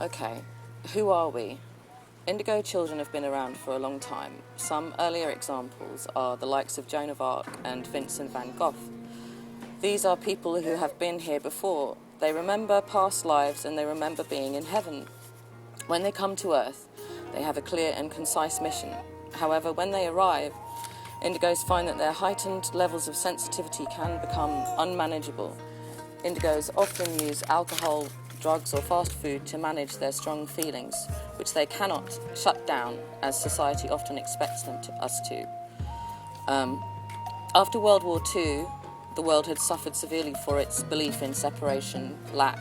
Okay, who are we? Indigo children have been around for a long time. Some earlier examples are the likes of Joan of Arc and Vincent van Gogh. These are people who have been here before. They remember past lives and they remember being in heaven. When they come to Earth, they have a clear and concise mission. However, when they arrive, indigos find that their heightened levels of sensitivity can become unmanageable. Indigos often use alcohol, drugs or fast food to manage their strong feelings, which they cannot shut down as society often expects us to. After World War II, the world had suffered severely for its belief in separation, lack,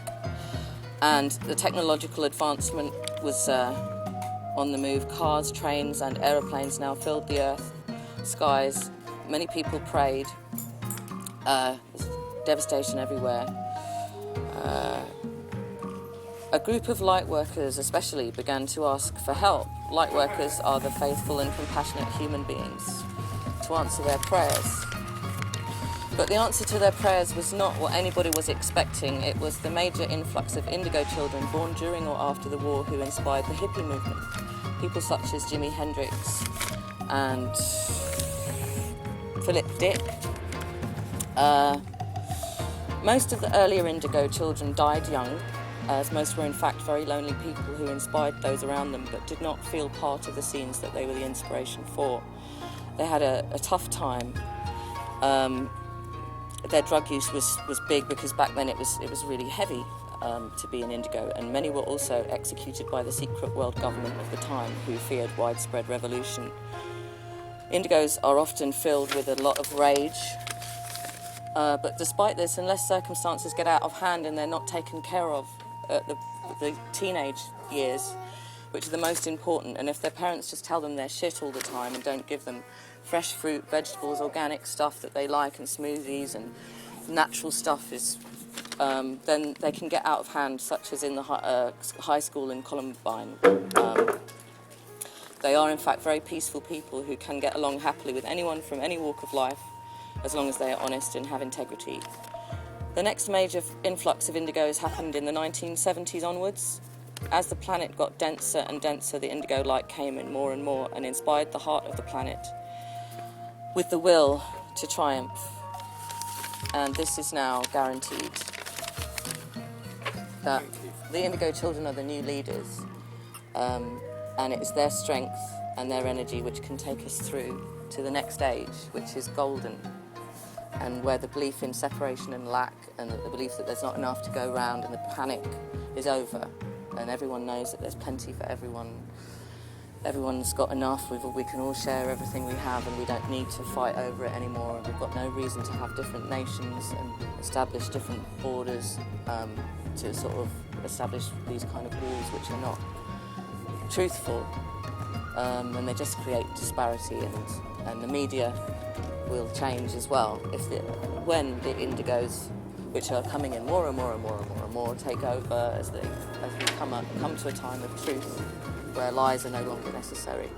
and the technological advancement was on the move. Cars, trains and aeroplanes now filled the earth, skies. Many people prayed. Devastation everywhere. A group of light workers especially began to ask for help. Light workers are the faithful and compassionate human beings to answer their prayers. But the answer to their prayers was not what anybody was expecting. It was the major influx of indigo children born during or after the war who inspired the hippie movement. People such as Jimi Hendrix and Philip Dick. Most of the earlier indigo children died young, as most were in fact very lonely people who inspired those around them but did not feel part of the scenes that they were the inspiration for. They had a tough time. Their drug use was big because back then it was really heavy to be an indigo, and many were also executed by the secret world government of the time who feared widespread revolution. Indigos are often filled with a lot of rage, but despite this, unless circumstances get out of hand and they're not taken care of at the teenage years, which are the most important, and if their parents just tell them they're shit all the time and don't give them fresh fruit, vegetables, organic stuff that they like, and smoothies and natural stuff, then they can get out of hand, such as in the high school in Columbine. They are in fact very peaceful people who can get along happily with anyone from any walk of life, as long as they are honest and have integrity. The next major influx of indigos happened in the 1970s onwards. As the planet got denser and denser, the indigo light came in more and more and inspired the heart of the planet with the will to triumph. And this is now guaranteed, that the indigo children are the new leaders, and it is their strength and their energy which can take us through to the next age, which is golden, and where the belief in separation and lack and the belief that there's not enough to go round and the panic is over, and everyone knows that there's plenty for everyone. Everyone's got enough. We can all share everything we have, and we don't need to fight over it anymore. And we've got no reason to have different nations and establish different borders to sort of establish these kind of walls which are not truthful, and they just create disparity, and the media will change as well when the indigos, which are coming in more and more and more and more and more, take over as we come to a time of truth where lies are no longer necessary.